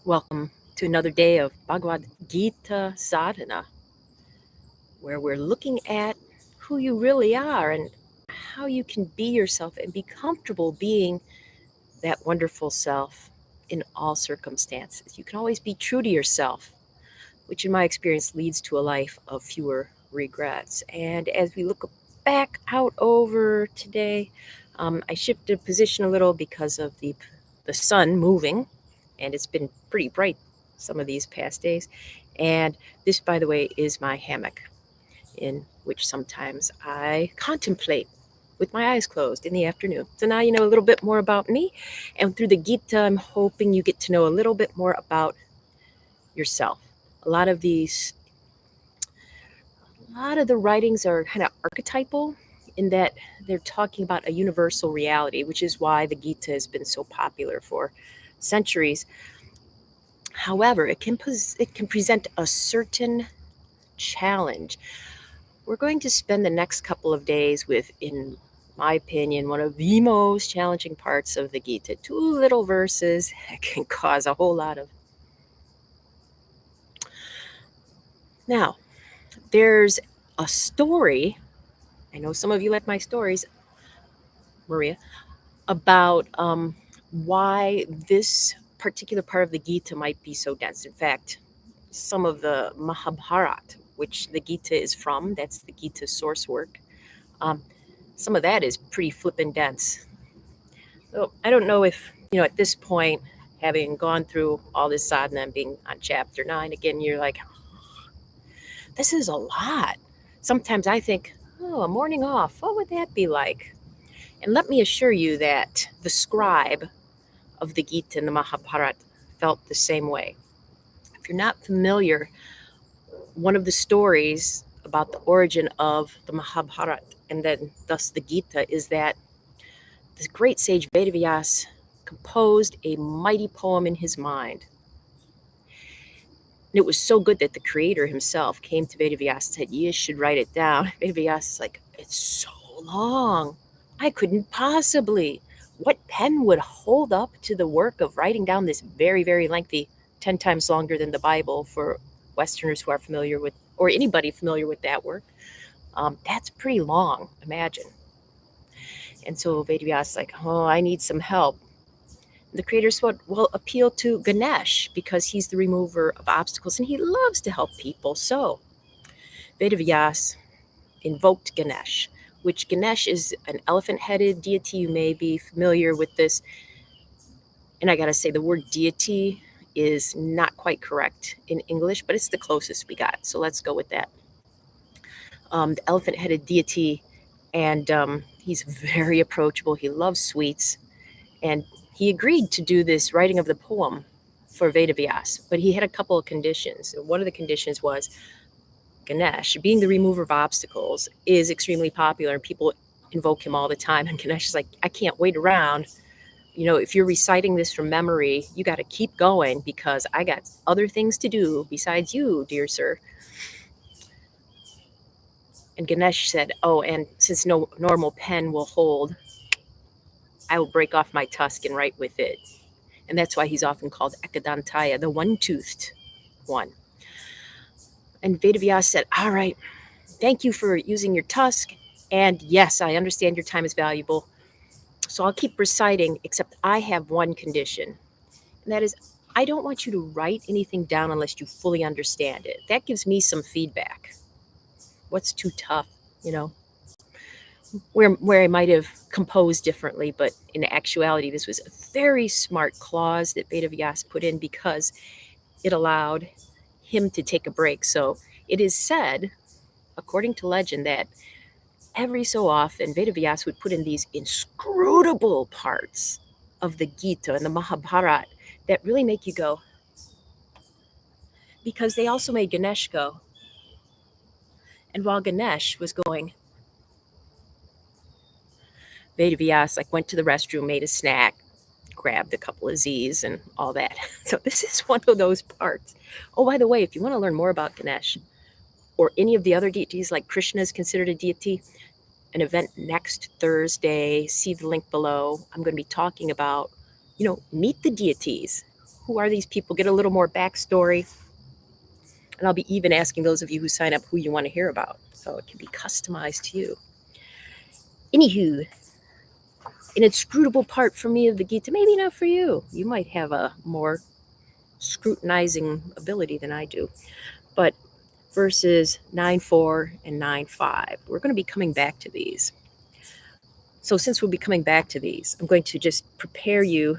Welcome to another day of Bhagavad Gita Sadhana, where we're looking at who you really are and how you can be yourself and be comfortable being that wonderful self in all circumstances. You can always be true to yourself, which in my experience leads to a life of fewer regrets. And as we look back out over today, I shifted position a little because of the sun moving, and it's been pretty bright some of these past days. And this, by the way, is my hammock, in which sometimes I contemplate with my eyes closed in the afternoon. So now you know a little bit more about me, and through the Gita, I'm hoping you get to know a little bit more about yourself. A lot of the writings are kind of archetypal in that they're talking about a universal reality, which is why the Gita has been so popular for centuries. However, it can present a certain challenge. We're going to spend the next couple of days with, in my opinion, one of the most challenging parts of the Gita. Two little verses that can cause a whole lot of. Now, there's a story. I know some of you like my stories, Maria, about why this particular part of the Gita might be so dense. In fact, some of the Mahabharata, which the Gita is from, that's the Gita source work, some of that is pretty flippin' dense. So I don't know if, at this point, having gone through all this sadhana and being on chapter 9, again, you're like, this is a lot. Sometimes I think, oh, a morning off, what would that be like? And let me assure you that the scribe of the Gita and the Mahabharata felt the same way. If you're not familiar, one of the stories about the origin of the Mahabharata and then thus the Gita is that this great sage Vedavyas composed a mighty poem in his mind. And it was so good that the creator himself came to Vedavyas and said, you should write it down. Vedavyas is like, it's so long. I couldn't possibly. What pen would hold up to the work of writing down this very, very lengthy, 10 times longer than the Bible for Westerners who are familiar with, or anybody familiar with that work? That's pretty long, imagine. And so Vedavyas is like, oh, I need some help. The creator said, well, appeal to Ganesh because he's the remover of obstacles and he loves to help people. So Vedavyas invoked Ganesh, which Ganesh is an elephant-headed deity. You may be familiar with this. And I got to say, the word deity is not quite correct in English, but it's the closest we got. So let's go with that. The elephant-headed deity, and he's very approachable. He loves sweets. And he agreed to do this writing of the poem for Vedavyas, but he had a couple of conditions. One of the conditions was Ganesh, being the remover of obstacles, is extremely popular and people invoke him all the time. And Ganesh is like, I can't wait around. If you're reciting this from memory, you got to keep going because I got other things to do besides you, dear sir. And Ganesh said, oh, and since no normal pen will hold, I will break off my tusk and write with it. And that's why he's often called Ekadantaya, the one-toothed one. And Vedavyas said, all right, thank you for using your tusk. And yes, I understand your time is valuable. So I'll keep reciting, except I have one condition. And that is, I don't want you to write anything down unless you fully understand it. That gives me some feedback. What's too tough, where I might have composed differently, but in actuality, this was a very smart clause that Vedavyas put in because it allowed him to take a break. So it is said, according to legend, that every so often Vedavyas would put in these inscrutable parts of the Gita and the Mahabharata that really make you go, because they also made Ganesh go. And while Ganesh was going, Vedavyas went to the restroom, made a snack, grabbed a couple of Z's and all that. So this is one of those parts. Oh, by the way, if you want to learn more about Ganesh or any of the other deities, like Krishna is considered a deity, an event next Thursday, see the link below. I'm going to be talking about, meet the deities. who are these people, get a little more backstory. And I'll be even asking those of you who sign up who you want to hear about. So it can be customized to you. Anywho, an inscrutable part for me of the Gita, maybe not for you. You might have a more scrutinizing ability than I do. But verses 9.4 and 9.5, we're going to be coming back to these. So since we'll be coming back to these, I'm going to just prepare you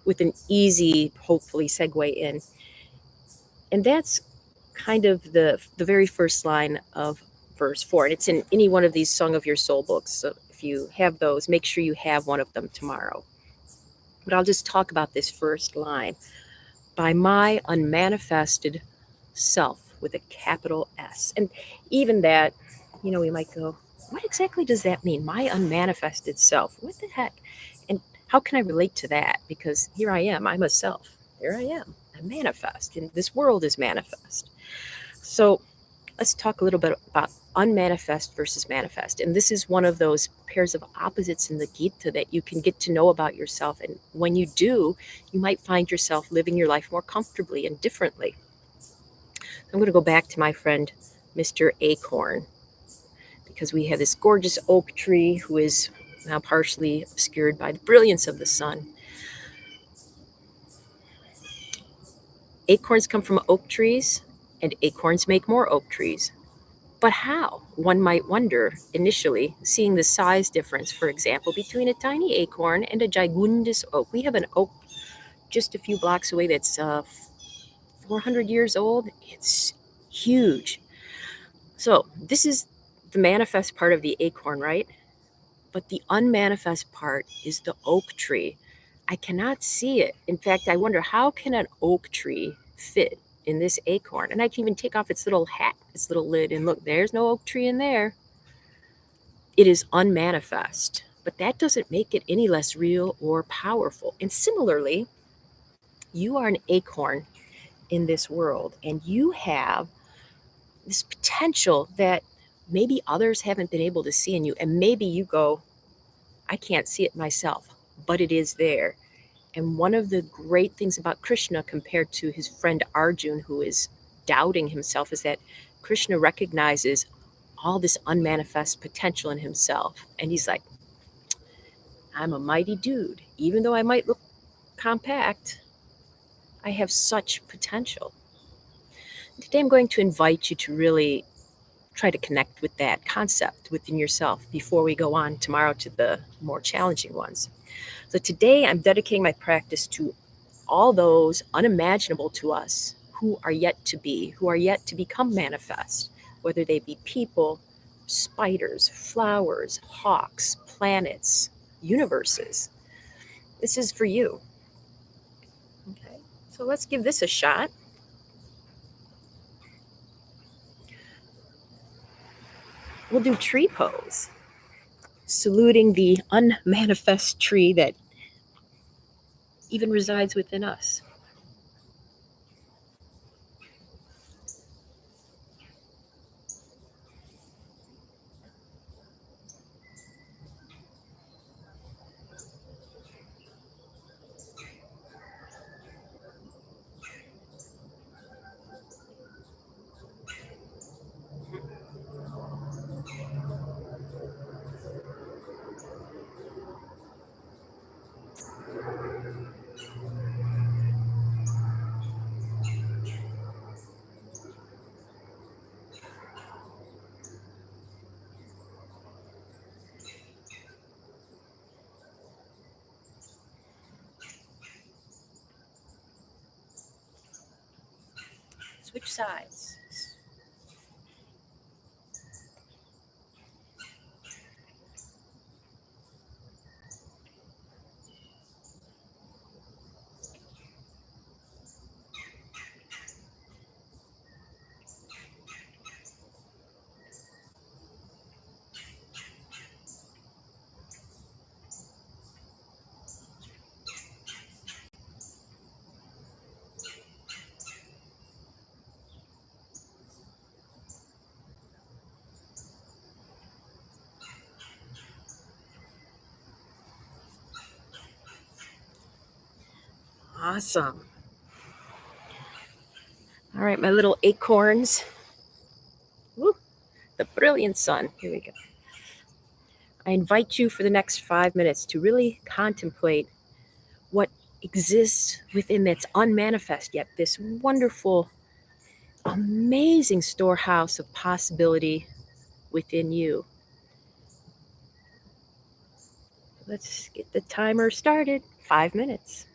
with an easy, hopefully, segue in. And that's kind of the very first line of verse 4. And it's in any one of these Song of Your Soul books. So if you have those, make sure you have one of them tomorrow. But I'll just talk about this first line. By my unmanifested self with a capital S. And even that, we might go, what exactly does that mean? My unmanifested self. What the heck? And how can I relate to that? Because here I am, I'm a self. There I am. I'm manifest. And this world is manifest. So let's talk a little bit about unmanifest versus manifest. And this is one of those pairs of opposites in the Gita that you can get to know about yourself. And when you do, you might find yourself living your life more comfortably and differently. I'm going to go back to my friend, Mr. Acorn, because we have this gorgeous oak tree who is now partially obscured by the brilliance of the sun. Acorns come from oak trees, and acorns make more oak trees. But how? One might wonder initially, seeing the size difference, for example, between a tiny acorn and a gigundous oak. We have an oak just a few blocks away that's 400 years old. It's huge. So this is the manifest part of the acorn, right? But the unmanifest part is the oak tree. I cannot see it. In fact, I wonder, how can an oak tree fit in this acorn? And I can even take off its little hat, its little lid, and look, there's no oak tree in there. It is unmanifest, but that doesn't make it any less real or powerful. And similarly, you are an acorn in this world, and you have this potential that maybe others haven't been able to see in you. And maybe you go, I can't see it myself, but it is there. And one of the great things about Krishna compared to his friend Arjun, who is doubting himself, is that Krishna recognizes all this unmanifest potential in himself. And he's like, I'm a mighty dude. Even though I might look compact, I have such potential. Today I'm going to invite you to really try to connect with that concept within yourself before we go on tomorrow to the more challenging ones. So today I'm dedicating my practice to all those unimaginable to us who are yet to be, who are yet to become manifest, whether they be people, spiders, flowers, hawks, planets, universes. This is for you. Okay, so let's give this a shot. We'll do tree pose, saluting the unmanifest tree that even resides within us. Switch sides. Awesome. All right, my little acorns. Woo, the brilliant sun. Here we go. I invite you for the next 5 minutes to really contemplate what exists within that's unmanifest yet, this wonderful, amazing storehouse of possibility within you. Let's get the timer started. 5 minutes.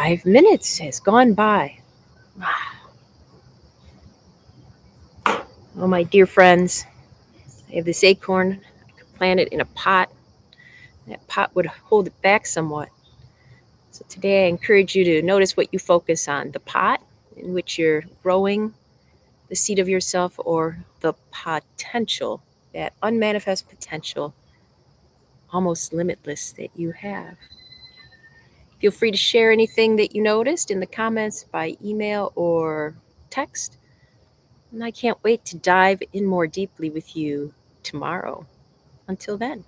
5 minutes has gone by. Oh, my dear friends, I have this acorn. I could plant it in a pot. That pot would hold it back somewhat. So today I encourage you to notice what you focus on, the pot in which you're growing the seed of yourself, or the potential, that unmanifest potential, almost limitless, that you have. Feel free to share anything that you noticed in the comments by email or text. And I can't wait to dive in more deeply with you tomorrow. Until then.